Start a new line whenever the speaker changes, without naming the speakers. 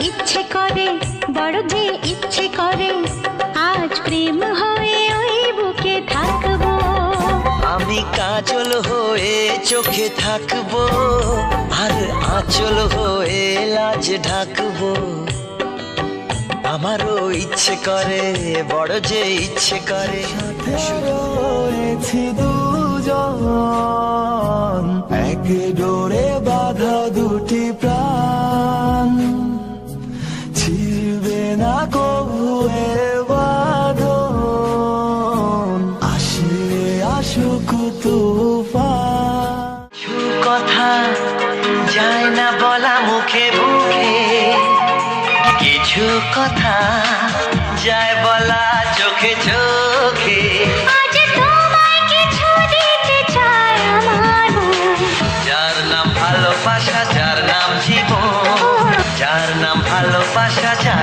ইচ্ছে করে, বড় যে ইচ্ছে করে, আজ প্রেম হয়ে ওই বুকে থাকবো।
আমি কাজল হয়ে চোখে থাকবো, আর আঁচল হয়ে লাজ ঢাকবো। আমারও ইচ্ছে করে, বড় যে ইচ্ছে করে।
রয়েছি দুজন, এক ডোরে বাঁধা দুটি প্রাণ, ছিড়বে না কবু এ বাঁধন, আসলে আসুক তুফান।
কিছু কথা যায় না বলা মুখে মুখে, কিছু কথা যায় বলা চোখে চোখে।
আজ তো